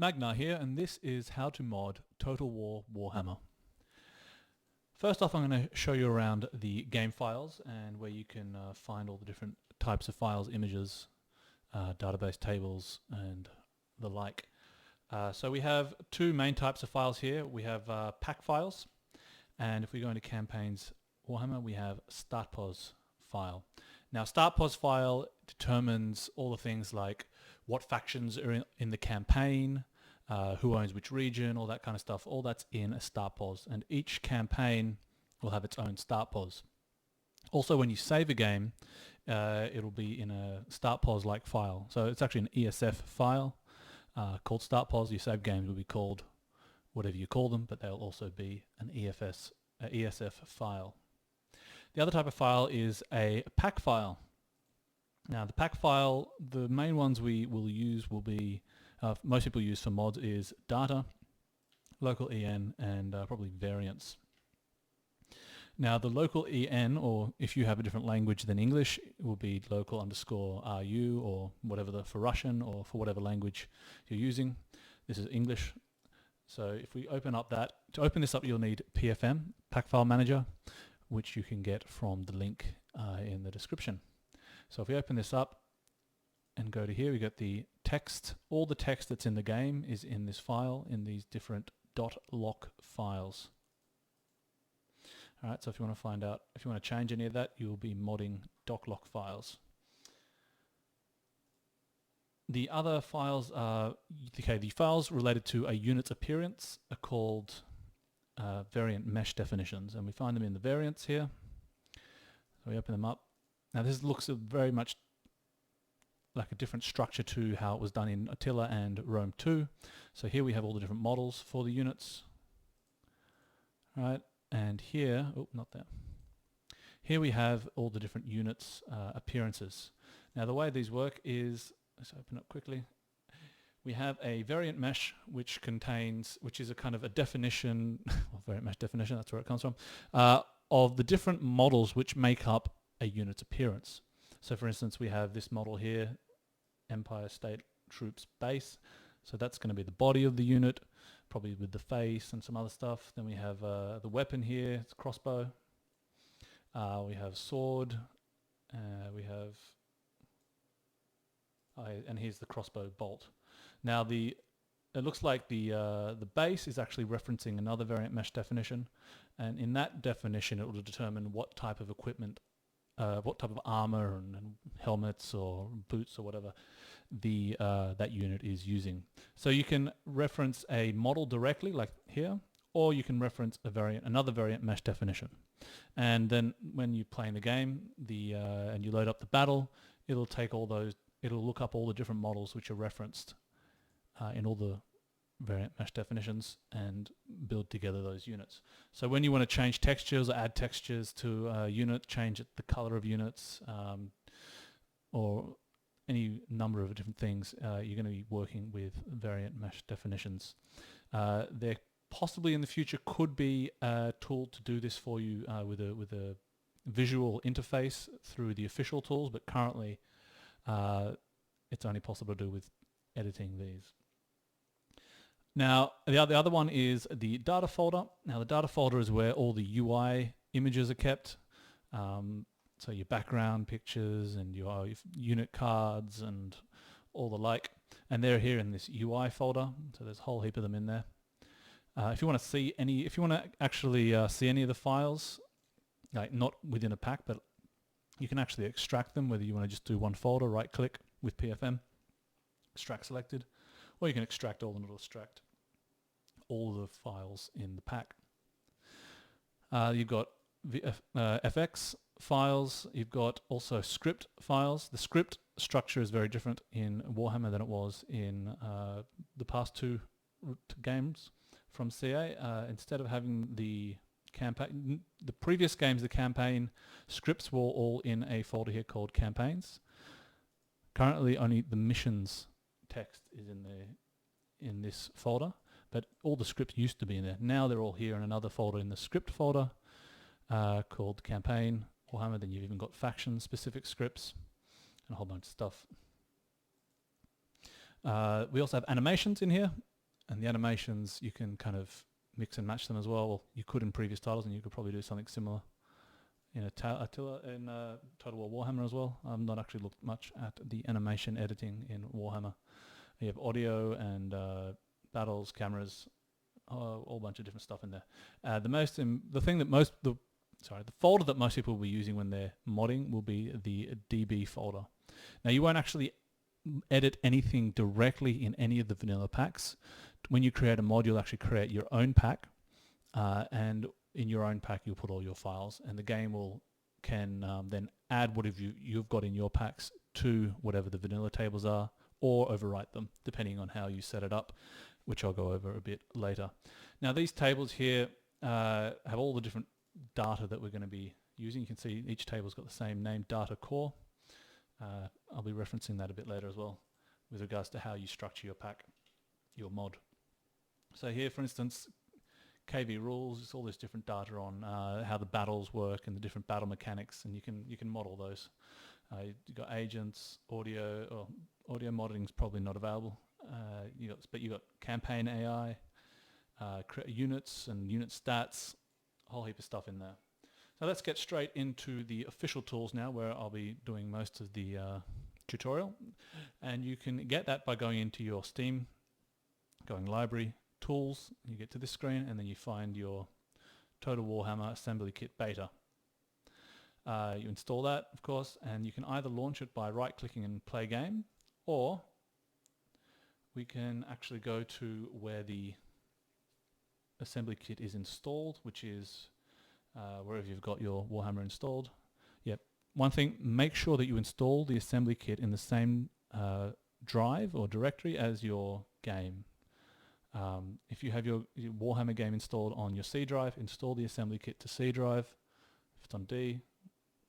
Magnar here, and this is how to mod Total War Warhammer. First off, I'm going to show you around the game files and where you can find all the different types of files, images, database tables and the like. So we have two main types of files here. We have pack files, and if we go into campaigns Warhammer, we have startpos file. Now startpos file determines all the things like what factions are in the campaign, who owns which region, all that kind of stuff. All that's in a startpos, and each campaign will have its own startpos. Also, when you save a game, it'll be in a startpos like file. So it's actually an ESF file called startpos. Your save games will be called whatever you call them, but they'll also be an ESF file. The other type of file is a pack file. Now the pack file, the main ones we will use will be, most people use for mods is data, local EN, and probably variants. Now the local EN, or if you have a different language than English, it will be local _RU or whatever for Russian or for whatever language you're using. This is English. So if we open up that, to open this up you'll need PFM, Pack File Manager, which you can get from the link in the description. So if we open this up and go to here, we get the text. All the text that's in the game is in this file, in these different .loc files. Alright, so if you want to find out, if you want to change any of that, you'll be modding .loc files. The other files are, the files related to a unit's appearance are called variant mesh definitions, and we find them in the variants here. So we open them up. Now this looks very much like a different structure to how it was done in Attila and Rome 2. So here we have all the different models for the units. Right, and here, oh, not there. Here we have all the different units' appearances. Now the way these work is, let's open up quickly. We have a variant mesh which is a kind of a definition, well, variant mesh definition, that's where it comes from, of the different models which make up a unit's appearance. So for instance, we have this model here, Empire State Troops Base. So that's going to be the body of the unit, probably with the face and some other stuff. Then we have the weapon here, it's crossbow. We have sword. We have, and here's the crossbow bolt. Now it looks like the base is actually referencing another variant mesh definition, and in that definition it will determine what type of equipment, what type of armor and helmets or boots or whatever that unit is using. So you can reference a model directly, like here, or you can reference another variant mesh definition. And then when you're playing the game, and you load up the battle, it'll take all those. It'll look up all the different models which are referenced in all the variant mesh definitions and build together those units. So when you want to change textures or add textures to a unit, change the color of units, or any number of different things, you're going to be working with variant mesh definitions. There possibly in the future could be a tool to do this for you with a visual interface through the official tools, but currently it's only possible to do with editing these. Now the other one is the data folder. Now the data folder is where all the UI images are kept. So your background pictures and your unit cards and all the like. And they're here in this UI folder. So there's a whole heap of them in there. If you want to see if you want to actually see any of the files, like not within a pack, but you can actually extract them, whether you want to just do one folder, right click with PFM, extract selected, or you can extract all and it'll extract all the files in the pack. You've got FX files, you've got also script files. The script structure is very different in Warhammer than it was in the past two games from CA. Instead of having the previous games, the campaign scripts were all in a folder here called campaigns. Currently only the missions text is in this folder, but all the scripts used to be in there. Now they're all here in another folder in the script folder called campaign Warhammer. Then you've even got faction specific scripts and a whole bunch of stuff. We also have animations in here. And the animations, you can kind of mix and match them as well. Well, you could in previous titles, and you could probably do something similar in Total War Warhammer as well. I've not actually looked much at the animation editing in Warhammer. You have audio and battles, cameras, a whole bunch of different stuff in there. The folder that most people will be using when they're modding will be the DB folder. Now, you won't actually edit anything directly in any of the vanilla packs. When you create a mod, you'll actually create your own pack, and in your own pack you'll put all your files, and the game can then add whatever you've got in your packs to whatever the vanilla tables are, or overwrite them depending on how you set it up, which I'll go over a bit later. Now, these tables here have all the different data that we're going to be using. You can see each table's got the same name, data core. I'll be referencing that a bit later as well with regards to how you structure your pack, your mod. So here, for instance, KV rules, it's all this different data on how the battles work and the different battle mechanics, and you can model those. You've got agents, audio modeling is probably not available. But you got campaign AI, units and unit stats, a whole heap of stuff in there. So let's get straight into the official tools now, where I'll be doing most of the tutorial. And you can get that by going into your Steam, going library, tools, you get to this screen, and then you find your Total Warhammer Assembly Kit Beta. You install that, of course, and you can either launch it by right-clicking and play game, or we can actually go to where the assembly kit is installed, which is wherever you've got your Warhammer installed. Yep. One thing, make sure that you install the assembly kit in the same drive or directory as your game. If you have your Warhammer game installed on your C drive, install the assembly kit to C drive. If it's on D,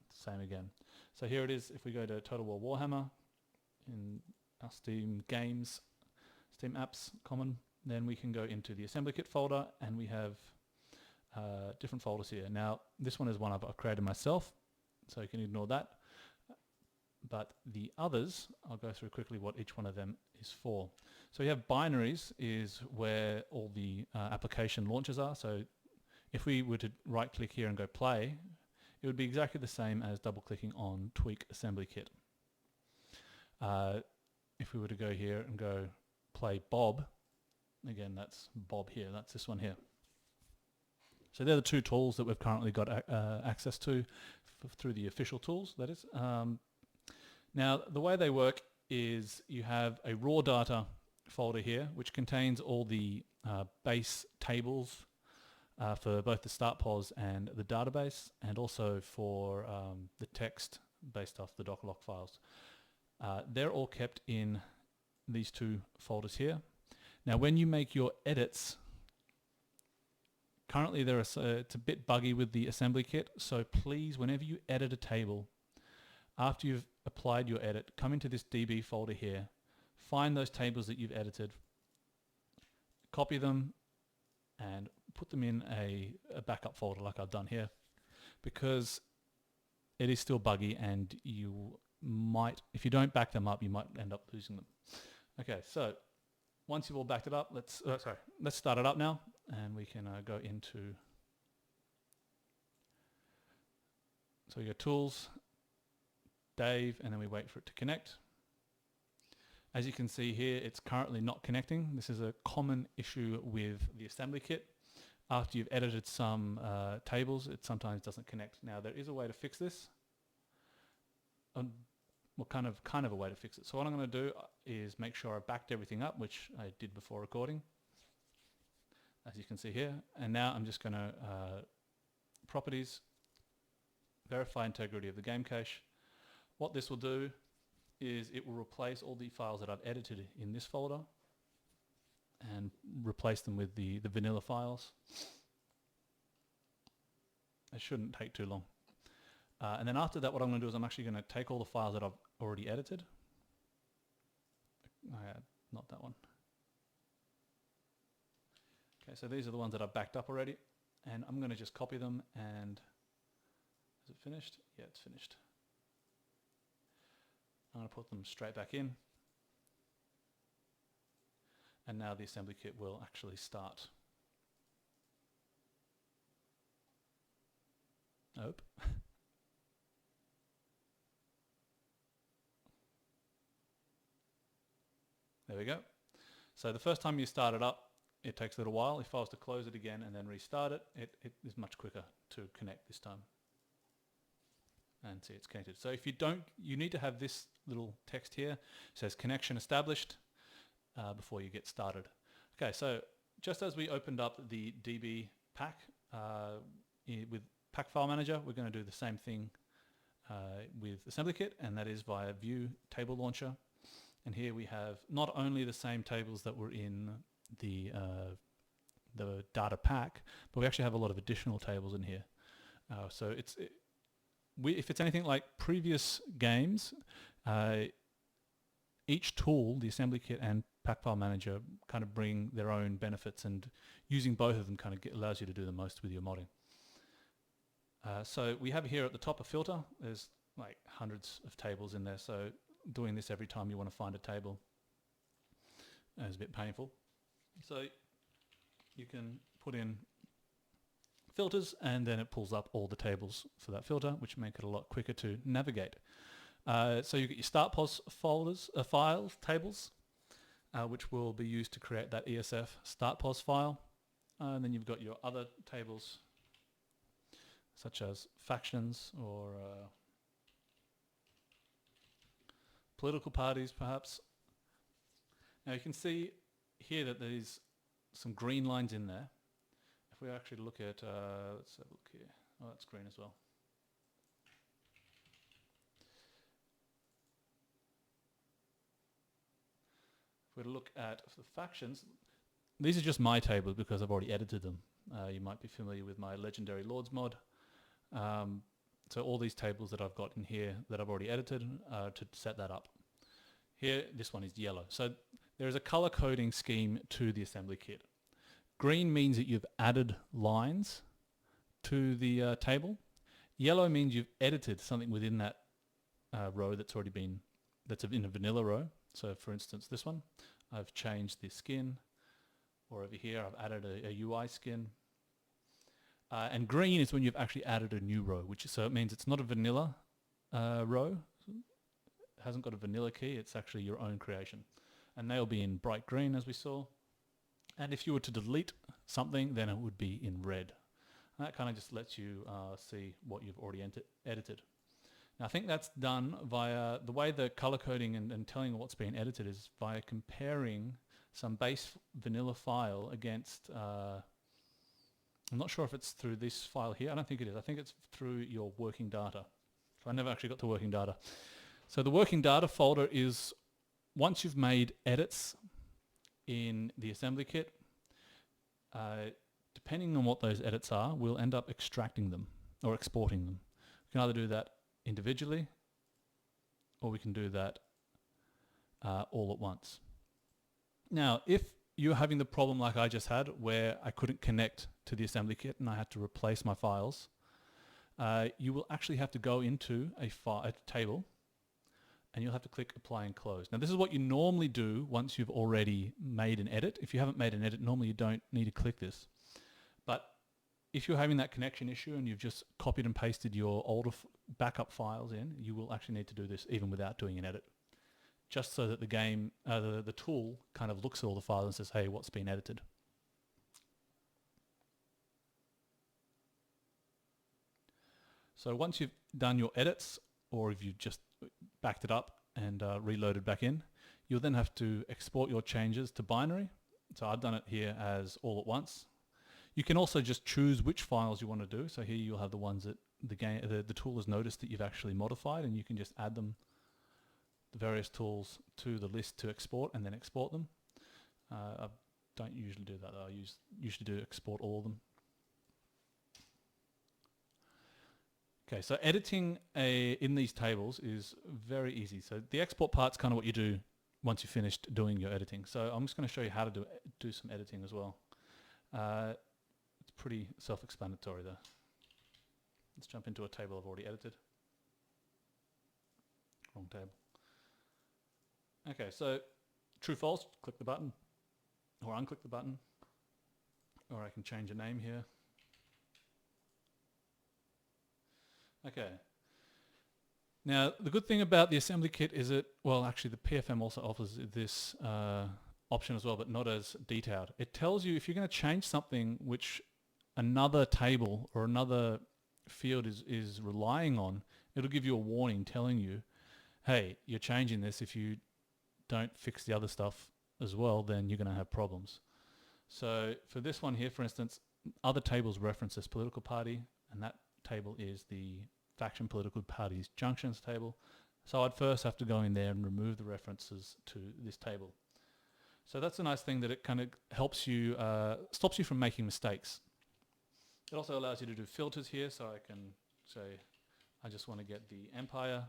same again. So here it is. If we go to Total War Warhammer in our Steam games, Steam apps, common, then we can go into the assembly kit folder, and we have different folders here. Now, this one is one I've created myself, so you can ignore that. But the others, I'll go through quickly what each one of them is for. So you have binaries, is where all the application launchers are. So if we were to right-click here and go play, it would be exactly the same as double-clicking on Tweak Assembly Kit. If we were to go here and go play Bob, again, that's Bob here, that's this one here. So they're the two tools that we've currently got access to through the official tools, that is. Now, the way they work is you have a raw data folder here, which contains all the base tables for both the start pos and the database, and also for the text based off the Doclock files. They're all kept in these two folders here. Now, when you make your edits, currently it's a bit buggy with the assembly kit, so please, whenever you edit a table, after you've applied your edit, come into this DB folder here, find those tables that you've edited, copy them, and put them in a backup folder like I've done here, because it is still buggy, and you might, if you don't back them up, you might end up losing them. Okay, so once you've all backed it up, let's start it up now, and we can go into, so you go Tools, Dave, and then we wait for it to connect. As you can see here, it's currently not connecting. This is a common issue with the assembly kit. After you've edited some tables, it sometimes doesn't connect. Now, there is a way to fix this. Well, kind of a way to fix it. So what I'm going to do is make sure I backed everything up, which I did before recording, as you can see here. And now I'm just going to properties, verify integrity of the game cache. What this will do is it will replace all the files that I've edited in this folder and replace them with the vanilla files. It shouldn't take too long. And then after that, what I'm going to do is I'm actually going to take all the files that I've already edited. Not that one. Okay, so these are the ones that I've backed up already, and I'm going to just copy them. And is it finished? Yeah, it's finished. I'm going to put them straight back in. And now the assembly kit will actually start. Nope. There we go. So the first time you start it up, it takes a little while. If I was to close it again and then restart it, it is much quicker to connect this time. And see, it's connected. So if you don't, you need to have this little text here. It says connection established before you get started. Okay, so just as we opened up the DB pack with Pack File Manager, we're going to do the same thing with Assembly Kit, and that is via View Table Launcher. And here we have not only the same tables that were in the data pack, but we actually have a lot of additional tables in here. So if it's anything like previous games, each tool, the Assembly Kit and Pack File Manager, kind of bring their own benefits, and using both of them kind of allows you to do the most with your modding. So we have here at the top a filter. There's like hundreds of tables in there, so doing this every time you want to find a table is a bit painful. So you can put in filters, and then it pulls up all the tables for that filter, which make it a lot quicker to navigate. So you get your start pos folders, files, tables, which will be used to create that ESF start pos file. And then you've got your other tables, such as factions or political parties, perhaps. Now you can see here that there's some green lines in there. If we actually look at, let's have a look here. Oh, that's green as well. If we look at the factions, these are just my tables because I've already edited them. You might be familiar with my Legendary Lords mod. So all these tables that I've got in here that I've already edited to set that up. Here, this one is yellow. So there is a color coding scheme to the assembly kit. Green means that you've added lines to the table. Yellow means you've edited something within that row that's already been, that's in a vanilla row. So for instance, this one, I've changed the skin, or over here I've added a UI skin. And green is when you've actually added a new row, so it means it's not a vanilla row. It hasn't got a vanilla key, it's actually your own creation. And they'll be in bright green, as we saw. And if you were to delete something, then it would be in red. And that kind of just lets you see what you've already edited. Now I think that's done via, the way the color coding and telling what's being edited is via comparing some base vanilla file against, I'm not sure if it's through this file here. I don't think it is. I think it's through your working data. So I never actually got to working data. So the working data folder is, once you've made edits in the assembly kit, depending on what those edits are, we'll end up extracting them or exporting them. We can either do that individually, or we can do that all at once. Now, if you're having the problem like I just had, where I couldn't connect to the assembly kit and I had to replace my files, you will actually have to go into a table, and you'll have to click apply and close. Now this is what you normally do once you've already made an edit. If you haven't made an edit, normally you don't need to click this. But if you're having that connection issue and you've just copied and pasted your older backup files in, you will actually need to do this even without doing an edit, just so that the game, the tool kind of looks at all the files and says, hey, what's been edited? So once you've done your edits, or if you've just backed it up and reloaded back in, you'll then have to export your changes to binary. So I've done it here as all at once. You can also just choose which files you want to do. So here you'll have the ones that the tool has noticed that you've actually modified, and you can just add them, the various tools, to the list to export and then export them. I don't usually do that though. I usually do export all of them. Okay, so editing in these tables is very easy. So the export part's kind of what you do once you've finished doing your editing. So I'm just going to show you how to do some editing as well. It's pretty self-explanatory though. Let's jump into a table I've already edited. Wrong table. Okay, so true false, click the button. or unclick the button, or I can change a name here. Okay. Now, the good thing about the assembly kit is well, actually the PFM also offers this option as well, but not as detailed. It tells you if you're going to change something which another table or another field is relying on, it'll give you a warning telling you, hey, you're changing this. If you don't fix the other stuff as well, then you're going to have problems. So for this one here, for instance, other tables reference this political party, and that table is the faction political parties junctions table. So I'd first have to go in there and remove the references to this table. So that's a nice thing, that it kind of helps you, stops you from making mistakes. It also allows you to do filters here, so I can say I just want to get the empire,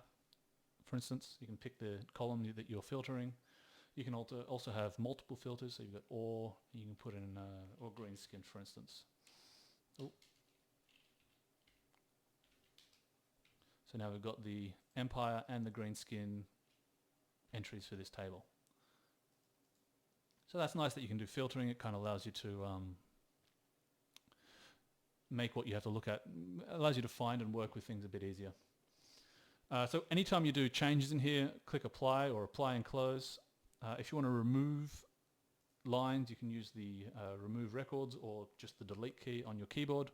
for instance. You can pick the column that you're filtering. You can also have multiple filters, so you've got or, you can put in or green skin, for instance. Ooh. So now we've got the empire and the green skin entries for this table. So that's nice that you can do filtering. It kind of allows you to make what you have to look at, allows you to find and work with things a bit easier. So anytime you do changes in here, click apply or apply and close. If you want to remove lines, you can use the remove records or just the delete key on your keyboard.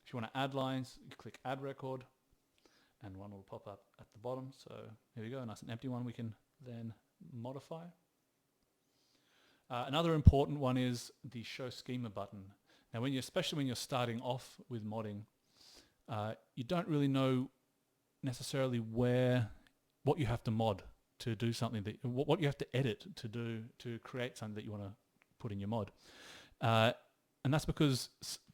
If you want to add lines, you click add record, and one will pop up at the bottom. So here we go, a nice and empty one we can then modify. Another important one is the show schema button. Now, especially when you're starting off with modding, you don't really know necessarily what you have to mod to do something, what you have to edit to create something that you want to put in your mod. And that's because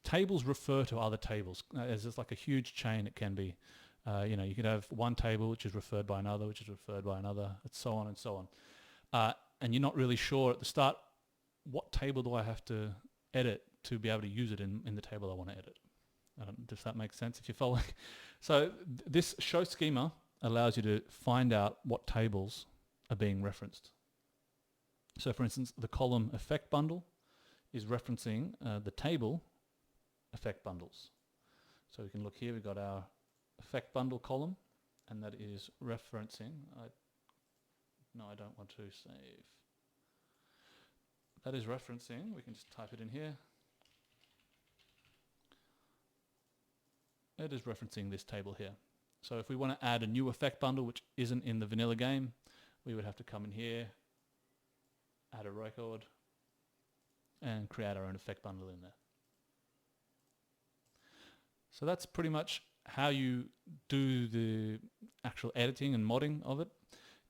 tables refer to other tables. There's just like a huge chain it can be. You could have one table which is referred by another, which is referred by another, and so on and so on. And you're not really sure at the start, what table do I have to edit to be able to use it in the table I want to edit. Does that make sense if you're following? So this show schema allows you to find out what tables are being referenced. So for instance, the column effect bundle is referencing the table effect bundles. So we can look here, we've got our effect bundle column, and that is referencing, no, I don't want to save. That is referencing, we can just type it in here. It is referencing this table here. So if we want to add a new effect bundle which isn't in the vanilla game, we would have to come in here, add a record, and create our own effect bundle in there. So that's pretty much how you do the actual editing and modding of it.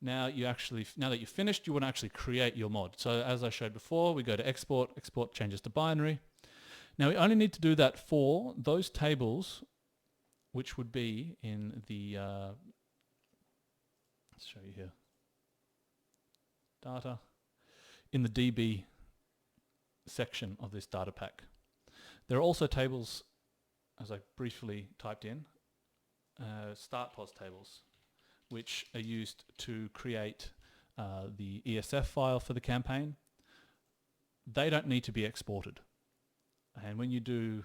Now that you've finished, you want to actually create your mod. So as I showed before, we go to export, export changes to binary. Now we only need to do that for those tables which would be in the, let's show you here, data, in the DB section of this data pack. There are also tables, as I briefly typed in, start pos tables, which are used to create the ESF file for the campaign. They don't need to be exported. And when you do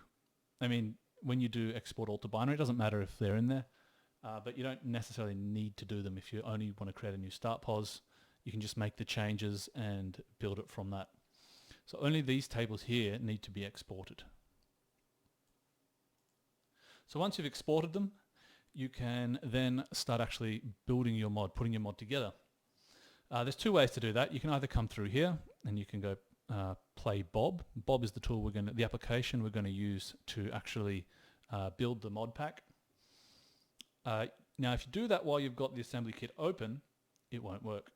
export all to binary, it doesn't matter if they're in there, but you don't necessarily need to do them if you only want to create a new start pos. You can just make the changes and build it from that. So only these tables here need to be exported. So once you've exported them, you can then start actually building your mod, putting your mod together. There's two ways to do that. You can either come through here and you can go play Bob. Bob is the tool the application we're going to use to actually build the mod pack. Now if you do that while you've got the assembly kit open, it won't work.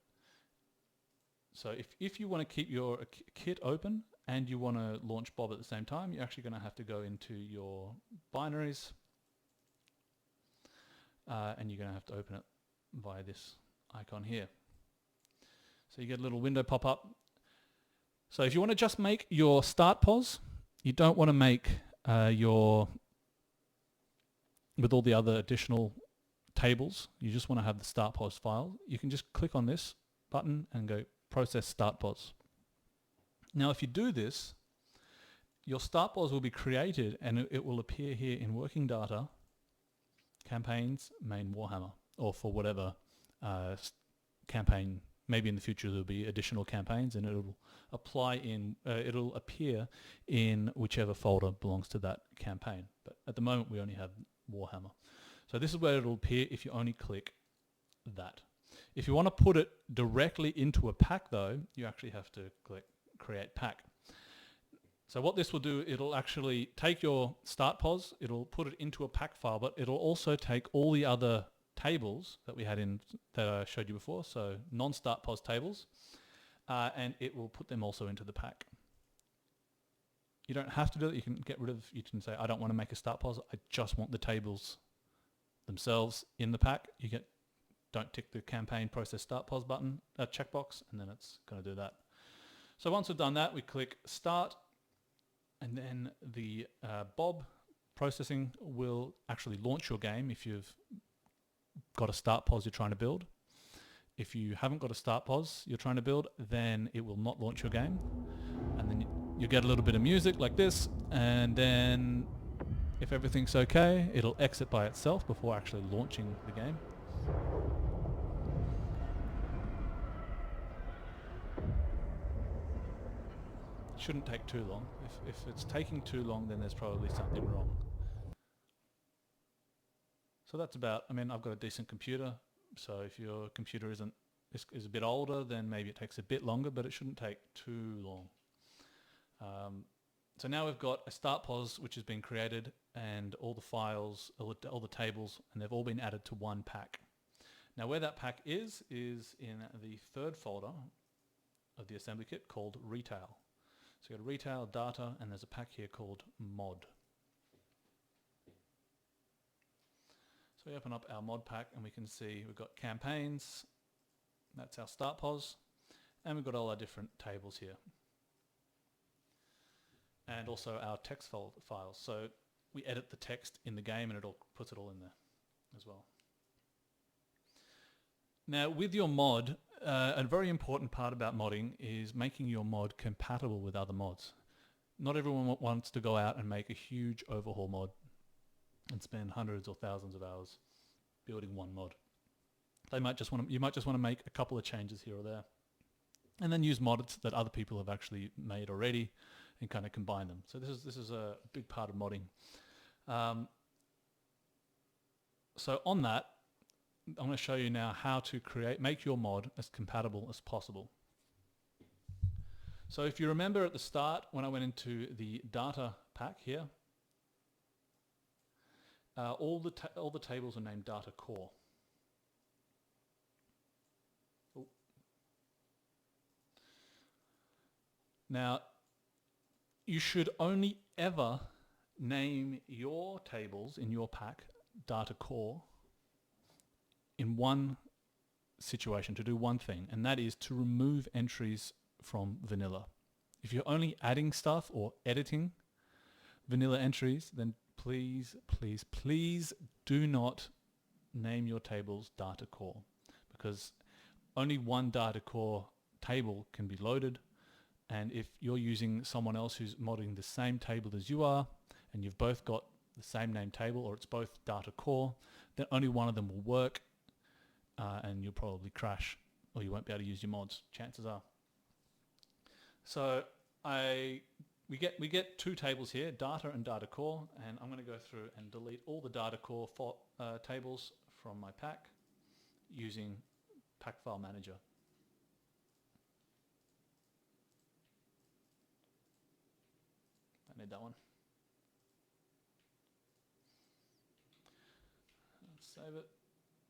So if you want to keep your kit open and you want to launch Bob at the same time, you're actually going to have to go into your binaries, and you're going to have to open it via this icon here. So you get a little window pop up. So if you want to just make your start pos, you don't want to make with all the other additional tables, you just want to have the start pos file, you can just click on this button and go process start pos. Now if you do this, your start pos will be created and it will appear here in working data, campaigns, main Warhammer, or for whatever campaign. Maybe in the future there'll be additional campaigns and it'll appear in whichever folder belongs to that campaign. But at the moment we only have Warhammer. So this is where it'll appear if you only click that. If you want to put it directly into a pack though, you actually have to click create pack. So what this will do, it'll actually take your start pos, it'll put it into a pack file, but it'll also take all the other tables that we had in that I showed you before, so non-start pos tables, and it will put them also into the pack. You don't have to do it. You can get rid of. You can say I don't want to make a start pos. I just want the tables themselves in the pack. Don't tick the campaign process start pos button checkbox, and then it's going to do that. So once we've done that, we click start. And then the Bob processing will actually launch your game if you've got a start pos you're trying to build. If you haven't got a start pos you're trying to build, then it will not launch your game. And then you get a little bit of music like this, and then if everything's okay, it'll exit by itself before actually launching the game. Shouldn't take too long. If it's taking too long, then there's probably something wrong. So that's about, I've got a decent computer, so if your computer is a bit older, then maybe it takes a bit longer, but it shouldn't take too long. So now we've got a start pos which has been created, and all the files, all the tables, and they've all been added to one pack. Now where that pack is in the third folder of the assembly kit called Retail. So you've got Retail, Data, and there's a pack here called Mod. So we open up our mod pack and we can see we've got campaigns, that's our start pos, and we've got all our different tables here. And also our text files. So we edit the text in the game and it puts it all in there as well. Now with your mod, a very important part about modding is making your mod compatible with other mods. Not everyone wants to go out and make a huge overhaul mod and spend hundreds or thousands of hours building one mod. You might just want to make a couple of changes here or there, and then use mods that other people have actually made already and kind of combine them. So this is a big part of modding. So on that, I'm going to show you now how to make your mod as compatible as possible. So if you remember at the start when I went into the data pack here, all the tables are named data core. Ooh. Now you should only ever name your tables in your pack data core in one situation, to do one thing, and that is to remove entries from vanilla. If you're only adding stuff or editing vanilla entries, then please, please, please do not name your tables data core, because only one data core table can be loaded, and if you're using someone else who's modding the same table as you are, and you've both got the same name table, or it's both data core, then only one of them will work, and you'll probably crash, or you won't be able to use your mods, chances are. So we get two tables here, data and data core, and I'm going to go through and delete all the data core tables from my pack using Pack File Manager. I need that one. Save it.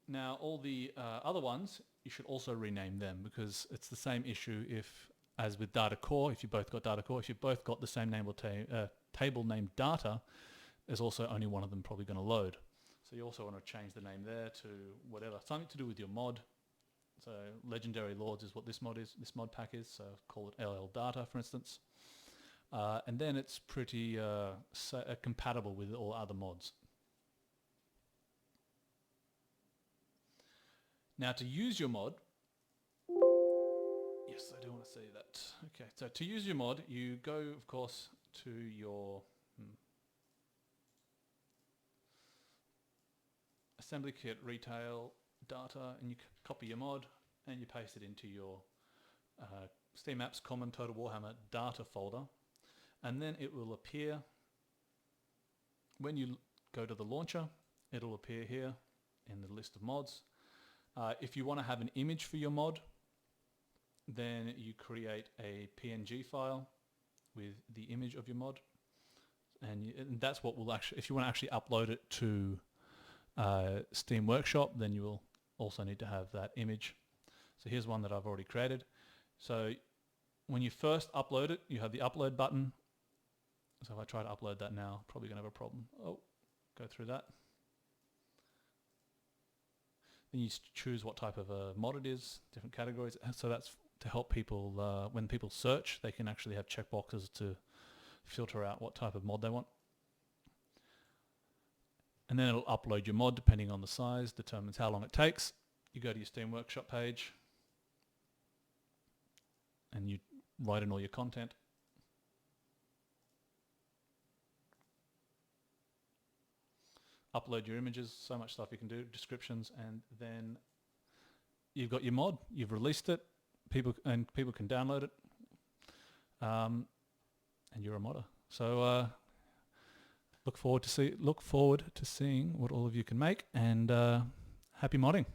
Now all the other ones, you should also rename them, because it's the same issue as with data core. If you both got data core, if you've both got the same name or table named data, there's also only one of them probably going to load. So you also want to change the name there to whatever, something to do with your mod. So Legendary Lords is what this mod pack is, so call it LL Data for instance. And then it's pretty compatible with all other mods. Now to use your mod, you Yes, I do want to see that. Okay, so to use your mod, you go, of course, to your assembly kit retail data, and you copy your mod and you paste it into your Steam Apps Common Total Warhammer data folder, and then it will appear when you go to the launcher. It'll appear here in the list of mods. If you want to have an image for your mod, then you create a PNG file with the image of your mod, and that's what will actually, if you want to actually upload it to Steam Workshop, then you will also need to have that image. So here's one that I've already created. So when you first upload it, you have the upload button. So if I try to upload that now, probably going to have a problem. Oh, go through that. Then you choose what type of a mod it is, different categories. So that's to help people, when people search, they can actually have checkboxes to filter out what type of mod they want. And then it'll upload your mod depending on the size, determines how long it takes. You go to your Steam Workshop page and you write in all your content. Upload your images, so much stuff you can do, descriptions, and then you've got your mod, you've released it, people can download it, and you're a modder. So look forward to seeing what all of you can make, and happy modding.